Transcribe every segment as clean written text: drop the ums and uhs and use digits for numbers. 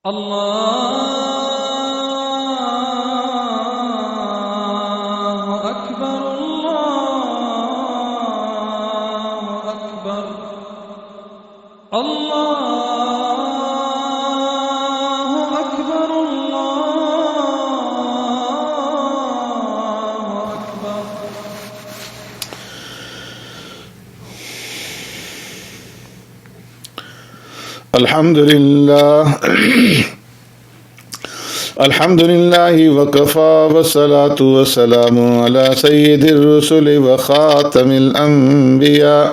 الله أكبر الله أكبر الله أكبر الله أكبر. الحمد لله وكفى والصلاة والسلام على سيد الرسل وخاتم الأنبياء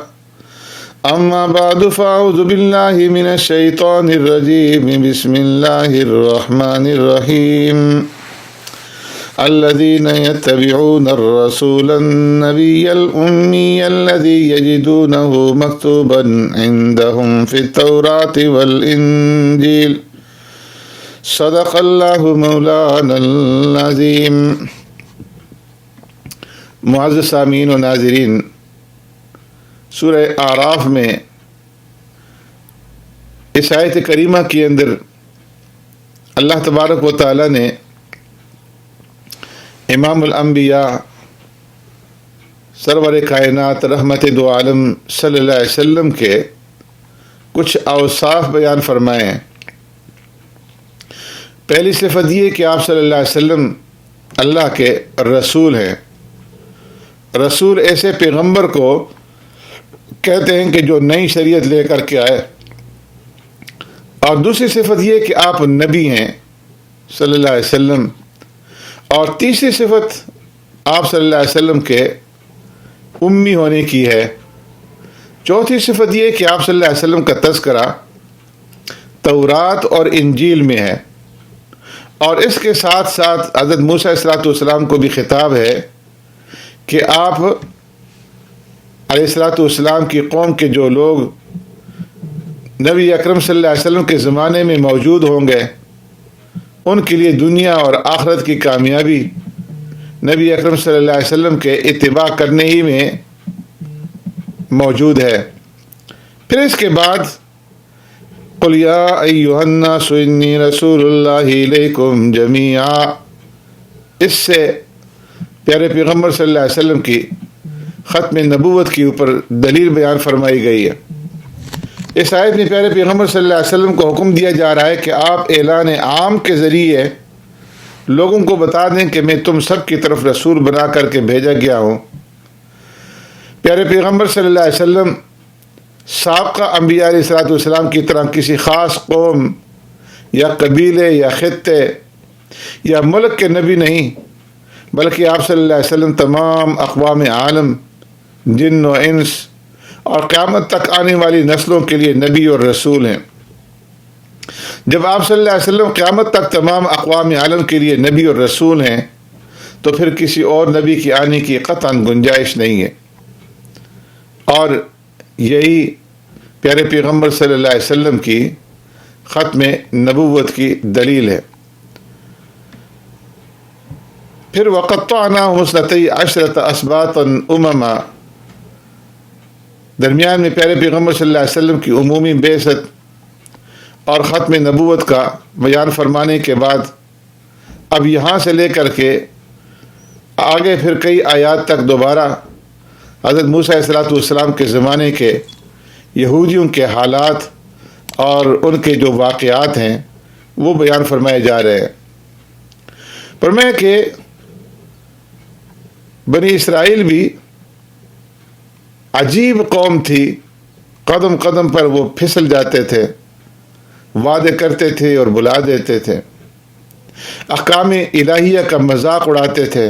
أما بعد فأعوذ بالله من الشيطان الرجيم بسم الله الرحمن الرحيم الذين يتبعون الرسول النبي الأمي الذي يجدونه مكتوبا عندهم في التوراة والإنجيل صدق اللہ مولانا العظیم. معزز سامعین و ناظرین، سورہ اعراف میں اس آیت کریمہ کے اندر اللہ تبارک و تعالی نے امام الانبیاء سرور کائنات رحمت دو عالم صلی اللہ علیہ وسلم کے کچھ اوصاف بیان فرمائے ہیں. پہلی صفت یہ کہ آپ صلی اللہ علیہ وسلم اللہ کے رسول ہیں. رسول ایسے پیغمبر کو کہتے ہیں کہ جو نئی شریعت لے کر کے آئے. اور دوسری صفت یہ کہ آپ نبی ہیں صلی اللہ علیہ وسلم. اور تیسری صفت آپ صلی اللہ علیہ وسلم کے امی ہونے کی ہے. چوتھی صفت یہ کہ آپ صلی اللہ علیہ وسلم کا تذکرہ تورات اور انجیل میں ہے. اور اس کے ساتھ ساتھ حضرت موسیٰ علیہ السلام کو بھی خطاب ہے کہ آپ علیہ السلام کی قوم کے جو لوگ نبی اکرم صلی اللہ علیہ وسلم کے زمانے میں موجود ہوں گے ان کے لیے دنیا اور آخرت کی کامیابی نبی اکرم صلی اللہ علیہ وسلم کے اتباع کرنے ہی میں موجود ہے. پھر اس کے بعد قل یا ایھا الناس انی رسول اللہ الیکم جمیعا، اس سے پیارے پیغمبر صلی اللہ علیہ وسلم کی ختم نبوت کے اوپر دلیل بیان فرمائی گئی ہے. اس آیت میں پیارے پیغمبر صلی اللہ علیہ وسلم کو حکم دیا جا رہا ہے کہ آپ اعلان عام کے ذریعے لوگوں کو بتا دیں کہ میں تم سب کی طرف رسول بنا کر کے بھیجا گیا ہوں. پیارے پیغمبر صلی اللہ علیہ وسلم سابقہ انبیاء علیہ السلام کی طرح کسی خاص قوم یا قبیلے یا خطے یا ملک کے نبی نہیں، بلکہ آپ صلی اللہ علیہ وسلم تمام اقوام عالم، جن و انس اور قیامت تک آنے والی نسلوں کے لیے نبی اور رسول ہیں. جب آپ صلی اللہ علیہ وسلم قیامت تک تمام اقوام عالم کے لیے نبی اور رسول ہیں تو پھر کسی اور نبی کی آنے کی قطعاً گنجائش نہیں ہے. اور یہی پیارے پیغمبر صلی اللہ علیہ وسلم کی ختم نبوت کی دلیل ہے. پھر وَقَطَّعْنَاهُمُ اثْنَتَيْ عَشْرَةَ أَسْبَاطًا أُمَمًا، درمیان میں پیارے پیغمبر صلی اللہ علیہ وسلم کی عمومی بعثت اور ختم نبوت کا بیان فرمانے کے بعد اب یہاں سے لے کر کے آگے پھر کئی آیات تک دوبارہ حضرت موسیٰ علیہ السلام کے زمانے کے یہودیوں کے حالات اور ان کے جو واقعات ہیں وہ بیان فرمائے جا رہے ہیں. فرمایا کہ بنی اسرائیل بھی عجیب قوم تھی، قدم قدم پر وہ پھسل جاتے تھے، وعدے کرتے تھے اور بلا دیتے تھے، احکام الہیہ کا مذاق اڑاتے تھے،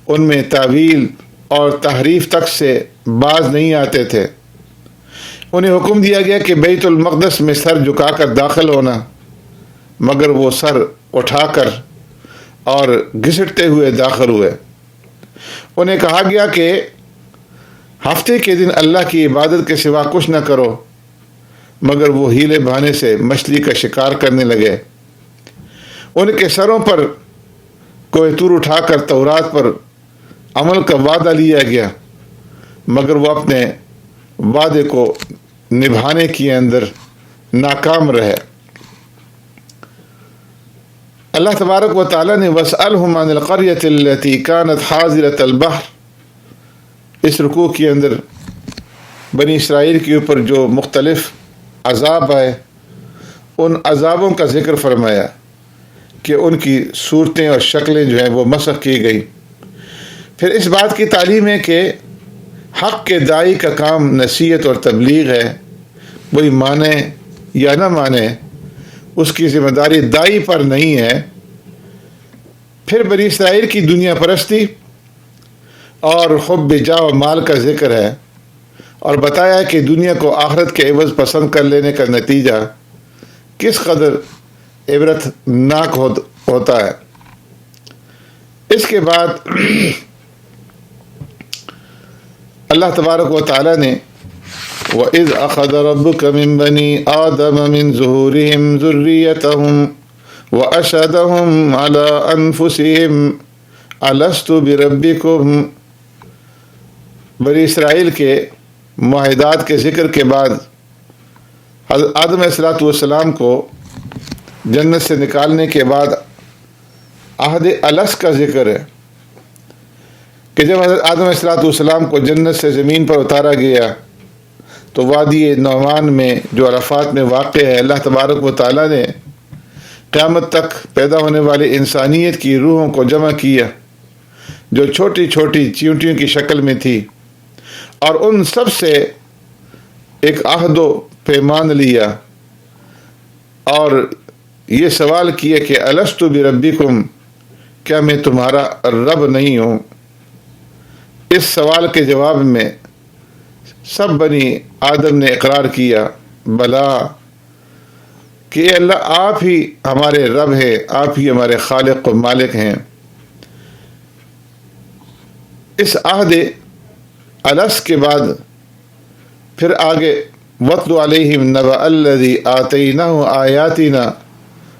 ان میں تعویل اور تحریف تک سے باز نہیں آتے تھے. انہیں حکم دیا گیا کہ بیت المقدس میں سر جھکا کر داخل ہونا، مگر وہ سر اٹھا کر اور گھسٹتے ہوئے داخل ہوئے. انہیں کہا گیا کہ ہفتے کے دن اللہ کی عبادت کے سوا کچھ نہ کرو، مگر وہ ہیلے بہانے سے مچھلی کا شکار کرنے لگے. ان کے سروں پر کوہ طور اٹھا کر تورات پر عمل کا وعدہ لیا گیا، مگر وہ اپنے وعدے کو نبھانے کے اندر ناکام رہے. اللہ تبارک و تعالیٰ نے وَاسْأَلْهُمْ عَنِ الْقَرْيَةِ الَّتِي كَانَتْ حَاضِرَةَ الْبَحْرِ اس رکوع کے اندر بنی اسرائیل کے اوپر جو مختلف عذاب آئے ان عذابوں کا ذکر فرمایا کہ ان کی صورتیں اور شکلیں جو ہیں وہ مسخ کی گئی. پھر اس بات کی تعلیم ہے کہ حق کے داعی کا کام نصیحت اور تبلیغ ہے. وہی مانے یا نہ مانے اس کی ذمہ داری داعی پر نہیں ہے. پھر بنی اسرائیل کی دنیا پرستی اور حب جاہ و مال کا ذکر ہے اور بتایا کہ دنیا کو آخرت کے عوض پسند کر لینے کا نتیجہ کس قدر عبرت ناک ہوتا ہے. اس کے بعد اللہ تبارک و تعالیٰ نے وَإِذْ أَخَذَ رَبُّكَ مِن بَنِي آدَمَ مِن ظُهُورِهِمْ ذُرِّيَّتَهُمْ وَأَشْهَدَهُمْ عَلَىٰ أَنفُسِهِمْ أَلَسْتُ بِرَبِّكُمْ. بنی اسرائیل کے معاہدات کے ذکر کے بعد حضرت آدم علیہ السلام کو جنت سے نکالنے کے بعد عہد الس کا ذکر ہے کہ جب حضرت آدم علیہ السلام کو جنت سے زمین پر اتارا گیا تو وادی نعمان میں جو عرفات میں واقع ہے اللہ تبارک و تعالیٰ نے قیامت تک پیدا ہونے والی انسانیت کی روحوں کو جمع کیا جو چھوٹی چھوٹی چیونٹیوں کی شکل میں تھی اور ان سب سے ایک عہد و پیمان لیا اور یہ سوال کیا کہ الست بربکم، کیا میں تمہارا رب نہیں ہوں؟ اس سوال کے جواب میں سب بنی آدم نے اقرار کیا بلا کہ اے اللہ آپ ہی ہمارے رب ہیں، آپ ہی ہمارے خالق و مالک ہیں. اس عہد الس کے بعد پھر آگے وَاتْلُ عَلَيْهِمْ نَبَأَ الَّذِي آتَيْنَاهُ آيَاتِنَا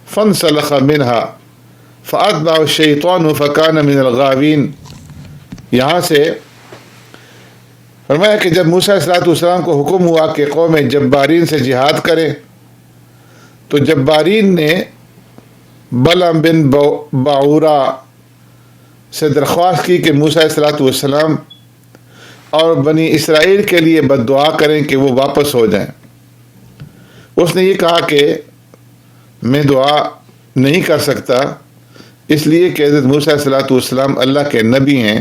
فَانْسَلَخَ مِنْهَا فَأَتْبَعَهُ الشَّيْطَانُ فَكَانَ مِنَ الْغَاوِينَ. یہاں سے فرمایا کہ جب موسیٰ علیہ السلام کو حکم ہوا کہ قوم جبارین سے جہاد کریں تو جبارین نے بلعم بن باعورا سے درخواست کی کہ موسیٰ علیہ السلام اور بنی اسرائیل کے لیے بد دعا کریں کہ وہ واپس ہو جائیں. اس نے یہ کہا کہ میں دعا نہیں کر سکتا اس لیے کہ حضرت موسیٰ علیہ السلام اللہ کے نبی ہیں،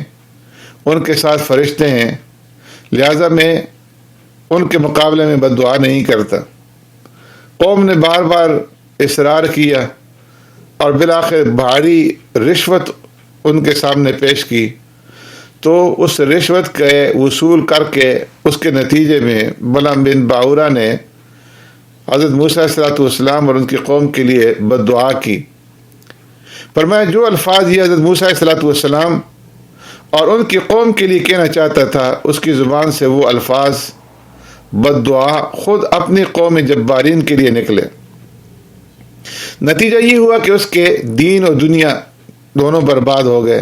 ان کے ساتھ فرشتے ہیں، لہٰذا میں ان کے مقابلے میں بد دعا نہیں کرتا. قوم نے بار بار اصرار کیا اور بالآخر بھاری رشوت ان کے سامنے پیش کی تو اس رشوت کے وصول کر کے اس کے نتیجے میں بلعم بن باعورا نے حضرت موسیٰ علیہ السلام اور ان کی قوم کے لیے بد دعا کی. فرمایا جو الفاظ یہ حضرت موسیٰ علیہ السلام اور ان کی قوم کے لیے کہنا چاہتا تھا اس کی زبان سے وہ الفاظ بد دعا خود اپنی قوم جبارین کے لیے نکلے. نتیجہ یہ ہوا کہ اس کے دین اور دنیا دونوں برباد ہو گئے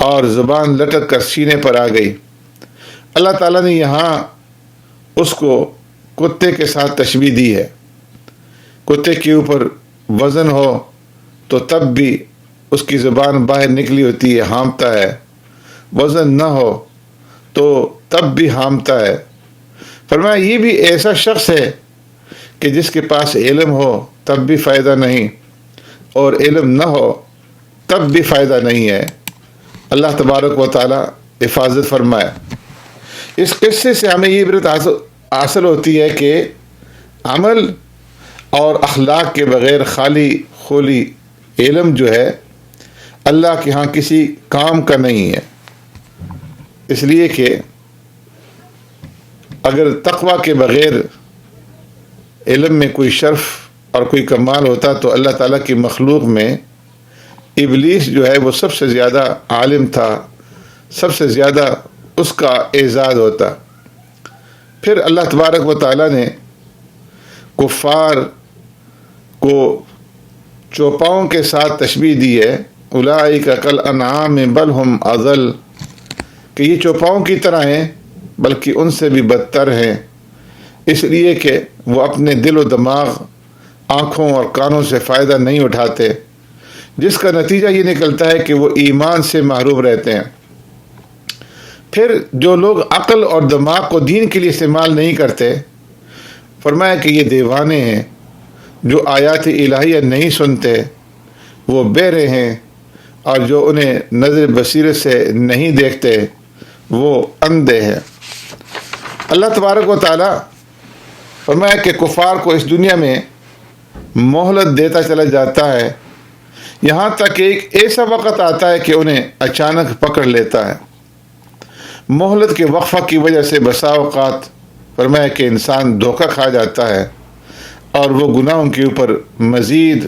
اور زبان لٹک کر سینے پر آ گئی. اللہ تعالیٰ نے یہاں اس کو کتے کے ساتھ تشبیہ دی ہے. کتے کے اوپر وزن ہو تو تب بھی اس کی زبان باہر نکلی ہوتی ہے، ہامتا ہے. وزن نہ ہو تو تب بھی ہامتا ہے. فرمایا یہ بھی ایسا شخص ہے کہ جس کے پاس علم ہو تب بھی فائدہ نہیں اور علم نہ ہو تب بھی فائدہ نہیں ہے. اللہ تبارک و تعالی حفاظت فرمائے. اس قصے سے ہمیں یہ عبرت حاصل ہوتی ہے کہ عمل اور اخلاق کے بغیر خالی خولی علم جو ہے اللہ کے ہاں کسی کام کا نہیں ہے. اس لیے کہ اگر تقوی کے بغیر علم میں کوئی شرف اور کوئی کمال ہوتا تو اللہ تعالیٰ کی مخلوق میں ابلیس جو ہے وہ سب سے زیادہ عالم تھا، سب سے زیادہ اس کا اعزاز ہوتا. پھر اللہ تبارک و تعالیٰ نے کفار کو چوپاؤں کے ساتھ تشبیہ دی ہے، اولئک کالانعام بل ہم اضل، کہ یہ چوپاؤں کی طرح ہیں بلکہ ان سے بھی بدتر ہیں، اس لیے کہ وہ اپنے دل و دماغ، آنکھوں اور کانوں سے فائدہ نہیں اٹھاتے جس کا نتیجہ یہ نکلتا ہے کہ وہ ایمان سے محروم رہتے ہیں۔ پھر جو لوگ عقل اور دماغ کو دین کے لیے استعمال نہیں کرتے، فرمایا کہ یہ دیوانے ہیں، جو آیات الہیہ نہیں سنتے، وہ بہرے ہیں، اور جو انہیں نظر بصیرت سے نہیں دیکھتے وہ اندھے ہیں۔ اللہ تبارک و تعالیٰ فرمایا کہ کفار کو اس دنیا میں مہلت دیتا چلا جاتا ہے، یہاں تک کہ ایک ایسا وقت آتا ہے کہ انہیں اچانک پکڑ لیتا ہے۔ مہلت کے وقفہ کی وجہ سے بسا اوقات فرمایا کہ انسان دھوکہ کھا جاتا ہے اور وہ گناہوں کے اوپر مزید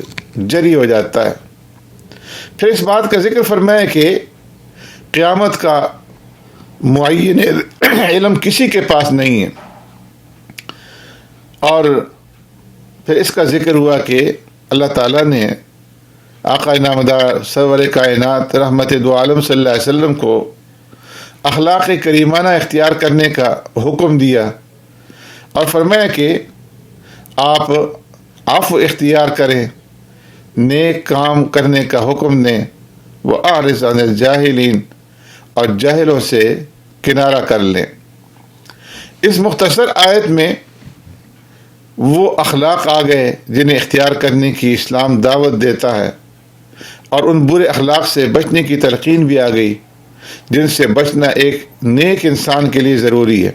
جری ہو جاتا ہے۔ پھر اس بات کا ذکر فرمایا کہ قیامت کا معین علم کسی کے پاس نہیں ہے، اور پھر اس کا ذکر ہوا کہ اللہ تعالیٰ نے آقا نامدار سرور کائنات رحمت دو عالم صلی اللہ علیہ وسلم کو اخلاق کریمانہ اختیار کرنے کا حکم دیا، اور فرمایا کہ آپ عفو اختیار کریں، نیک کام کرنے کا حکم دیں، وہ اعرض عن الجاہلین، اور جاہلوں سے کنارہ کر لیں۔ اس مختصر آیت میں وہ اخلاق آ گئے جنہیں اختیار کرنے کی اسلام دعوت دیتا ہے، اور ان برے اخلاق سے بچنے کی تلقین بھی آ گئی جن سے بچنا ایک نیک انسان کے لیے ضروری ہے۔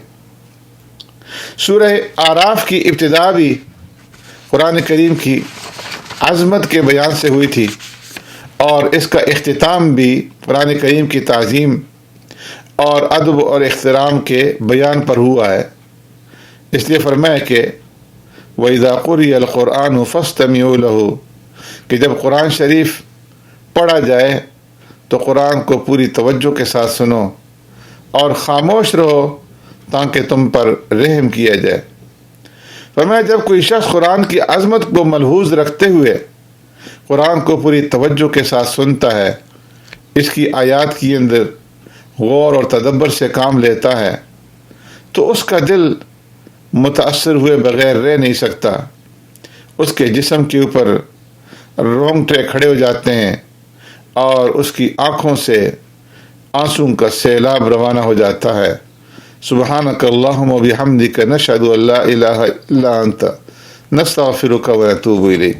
سورہ اعراف کی ابتدا بھی قرآن کریم کی عظمت کے بیان سے ہوئی تھی، اور اس کا اختتام بھی قرآن کریم کی تعظیم اور ادب اور احترام کے بیان پر ہوا ہے۔ اس لیے فرمایا کہ وَإِذَا قُرِئَ الْقُرْآنُ فَاسْتَمِعُوا لَهُ، کہ جب قرآن شریف پڑھا جائے تو قرآن کو پوری توجہ کے ساتھ سنو اور خاموش رہو تاکہ تم پر رحم کیا جائے۔ فرمایا جب کوئی شخص قرآن کی عظمت کو ملحوظ رکھتے ہوئے قرآن کو پوری توجہ کے ساتھ سنتا ہے، اس کی آیات کے اندر غور اور تدبر سے کام لیتا ہے، تو اس کا دل متاثر ہوئے بغیر رہ نہیں سکتا، اس کے جسم کے اوپر رونگٹے کھڑے ہو جاتے ہیں، اور اس کی آنکھوں سے آنسوں کا سیلاب روانہ ہو جاتا ہے۔ سبحانک اللہم و بحمدک نشہد ان لا الہ الا انت نستغفرک و نتوب الیک۔